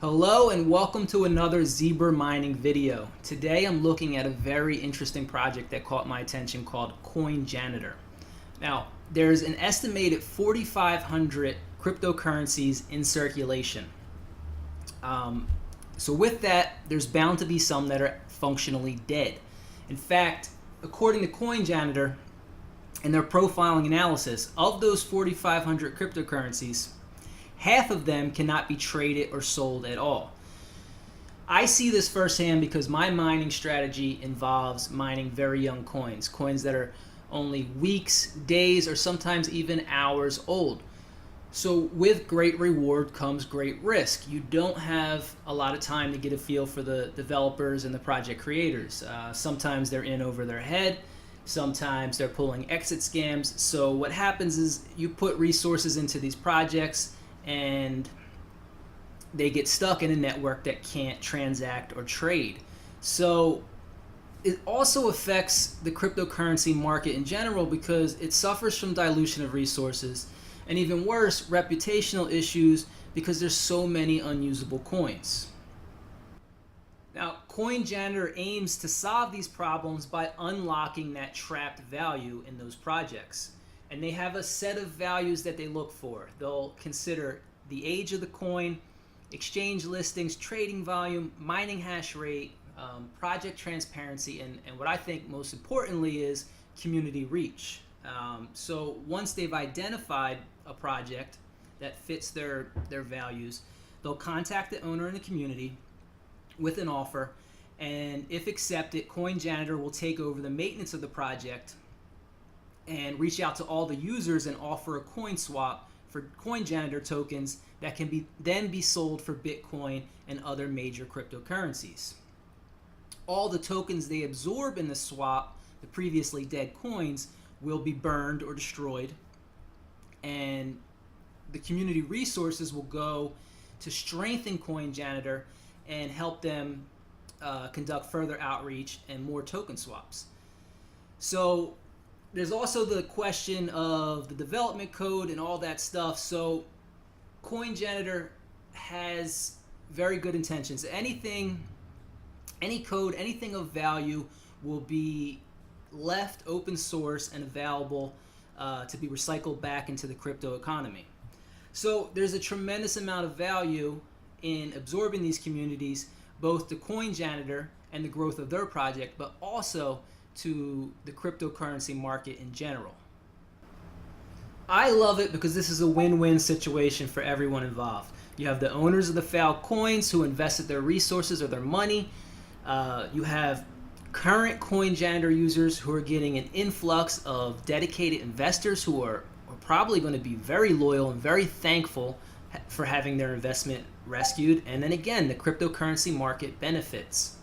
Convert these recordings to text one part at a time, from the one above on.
Hello and welcome to another Zebra mining video. Today I'm looking at a very interesting project that caught my attention called Janitor. Now, there's an estimated 4,500 cryptocurrencies in circulation. So with that, there's bound to be some that are functionally dead. In fact, according to Janitor and their profiling analysis, of those 4,500 cryptocurrencies, half of them cannot be traded or sold at all. I see this firsthand because my mining strategy involves mining very young coins that are only weeks, days, or sometimes even hours old. So with great reward comes great risk. You don't have a lot of time to get a feel for the developers and the project creators. Sometimes they're in over their head. Sometimes they're pulling exit scams. So what happens is you put resources into these projects and they get stuck in a network that can't transact or trade. So it also affects the cryptocurrency market in general because it suffers from dilution of resources and, even worse, reputational issues because there's so many unusable coins. Now, Janitor aims to solve these problems by unlocking that trapped value in those projects. And they have a set of values that they look for. They'll consider the age of the coin, exchange listings, trading volume, mining hash rate, project transparency, and what I think most importantly is community reach. So once they've identified a project that fits their values, they'll contact the owner in the community with an offer, and if accepted, Janitor will take over the maintenance of the project and reach out to all the users and offer a coin swap for Janitor tokens that can then be sold for Bitcoin and other major cryptocurrencies. All the tokens they absorb in the swap, the previously dead coins, will be burned or destroyed, and the community resources will go to strengthen Janitor and help them conduct further outreach and more token swaps. So there's also the question of the development code and all that stuff. So Janitor has very good intentions. Any code, anything of value will be left open source and available to be recycled back into the crypto economy. So there's a tremendous amount of value in absorbing these communities, both to Janitor and the growth of their project, but also to the cryptocurrency market in general. I love it because this is a win-win situation for everyone involved. You have the owners of the failed coins who invested their resources or their money. You have current Janitor users who are getting an influx of dedicated investors who are probably going to be very loyal and very thankful for having their investment rescued. And then again, the cryptocurrency market benefits.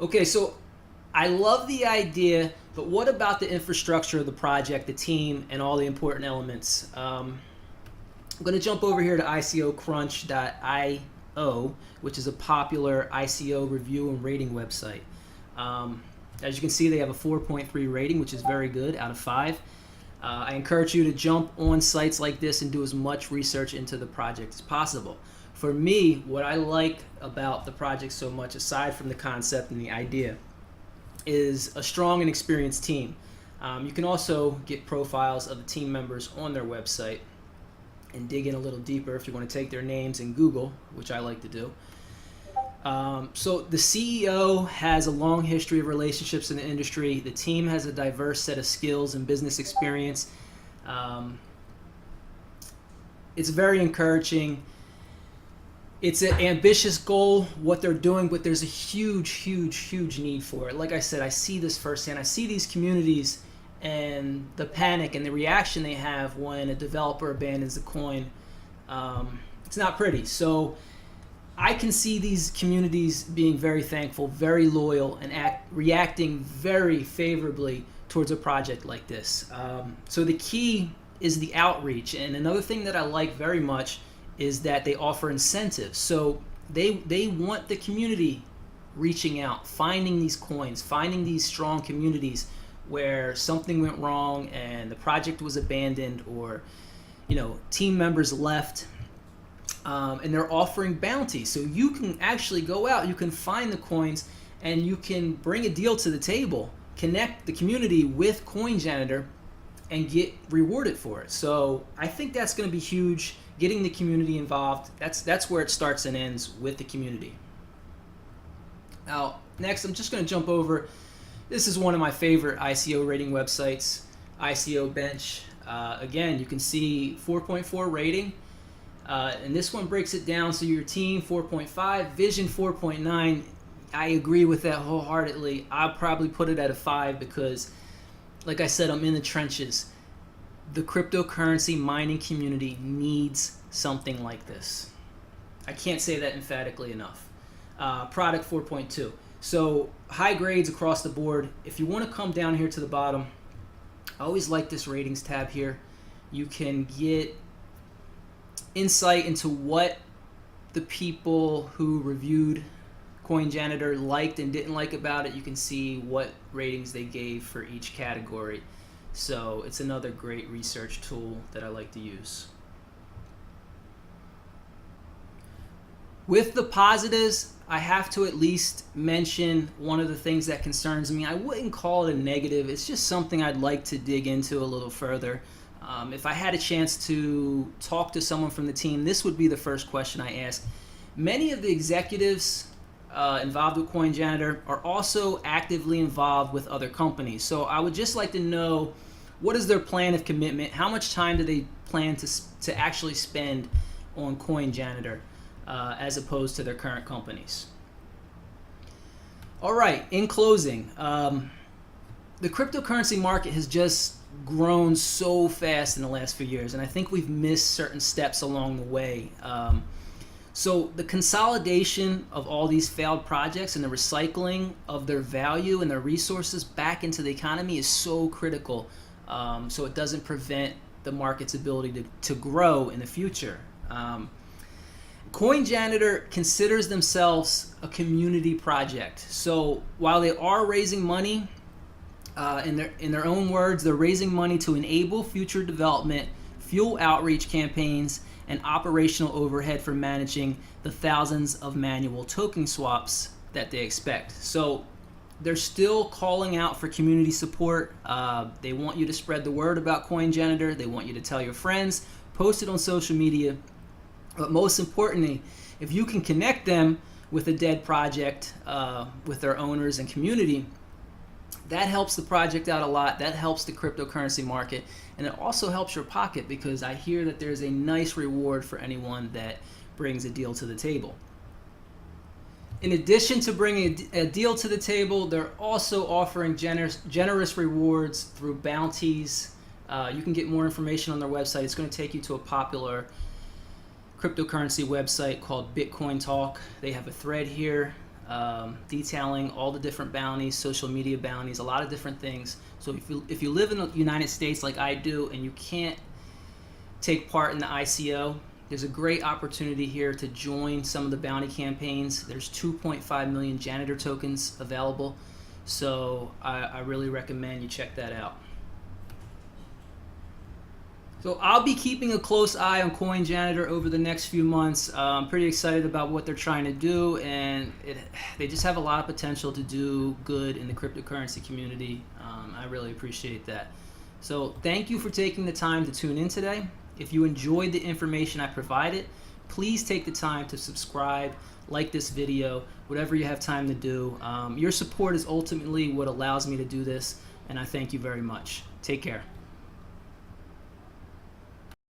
Okay, so I love the idea, but what about the infrastructure of the project, the team, and all the important elements? I'm going to jump over here to ICOcrunch.io, which is a popular ICO review and rating website. As you can see, they have a 4.3 rating, which is very good out of 5. I encourage you to jump on sites like this and do as much research into the project as possible. For me, what I like about the project so much, aside from the concept and the idea, is a strong and experienced team. You can also get profiles of the team members on their website and dig in a little deeper if you want to take their names in Google, which I like to do. So the CEO has a long history of relationships in the industry. The team has a diverse set of skills and business experience. It's very encouraging. It's an ambitious goal, what they're doing, but there's a huge need for it. Like I said, I see this firsthand. I see these communities and the panic and the reaction they have when a developer abandons the coin. It's not pretty. So I can see these communities being very thankful, very loyal, and reacting very favorably towards a project like this. So the key is the outreach. And another thing that I like very much is that they offer incentives. So they want the community reaching out, finding these coins, finding these strong communities where something went wrong and the project was abandoned, or team members left. and they're offering bounties. So you can actually go out, you can find the coins, and you can bring a deal to the table, connect the community with Coin Janitor, and get rewarded for it. So I think that's going to be huge, getting the community involved. That's where it starts and ends, with the community. Now, next, I'm just going to jump over. This is one of my favorite ICO rating websites, ICO Bench. Again, you can see 4.4 rating. And this one breaks it down. So your team 4.5, vision 4.9. I agree with that wholeheartedly. I'll probably put it at a 5 because, like I said, I'm in the trenches. The cryptocurrency mining community needs something like this. I can't say that emphatically enough. Product 4.2. So high grades across the board. If you want to come down here to the bottom, I always like this ratings tab here. You can get insight into what the people who reviewed Coin Janitor liked and didn't like about it. You can see what ratings they gave for each category. So it's another great research tool that I like to use. With the positives, I have to at least mention one of the things that concerns me. I wouldn't call it a negative. It's just something I'd like to dig into a little further. If I had a chance to talk to someone from the team, this would be the first question I ask. Many of the executives involved with Coin Janitor are also actively involved with other companies. So I would just like to know, what is their plan of commitment? How much time do they plan to actually spend on Coin Janitor as opposed to their current companies? All right, in closing, the cryptocurrency market has just grown so fast in the last few years, and I think we've missed certain steps along the way. So the consolidation of all these failed projects and the recycling of their value and their resources back into the economy is so critical, so it doesn't prevent the market's ability to grow in the future. Coin Janitor considers themselves a community project. So while they are raising money, in their own words, they're raising money to enable future development, fuel outreach campaigns, and operational overhead for managing the thousands of manual token swaps that they expect. So they're still calling out for community support. They want you to spread the word about Coin Janitor. They want you to tell your friends, post it on social media. But most importantly, if you can connect them with a dead project, with their owners and community, that helps the project out a lot. That helps the cryptocurrency market, and it also helps your pocket, because I hear that there's a nice reward for anyone that brings a deal to the table. In addition to bringing a deal to the table, they're also offering generous rewards through bounties. You can get more information on their website. It's going to take you to a popular cryptocurrency website called Bitcoin Talk. They have a thread here detailing all the different bounties, social media bounties, a lot of different things. So if you live in the United States like I do and you can't take part in the ICO, there's a great opportunity here to join some of the bounty campaigns. There's 2.5 million Janitor tokens available, so I really recommend you check that out. So I'll be keeping a close eye on Coin Janitor over the next few months. I'm pretty excited about what they're trying to do, and they just have a lot of potential to do good in the cryptocurrency community. I really appreciate that. So thank you for taking the time to tune in today. If you enjoyed the information I provided, please take the time to subscribe, like this video, whatever you have time to do. Your support is ultimately what allows me to do this, and I thank you very much. Take care.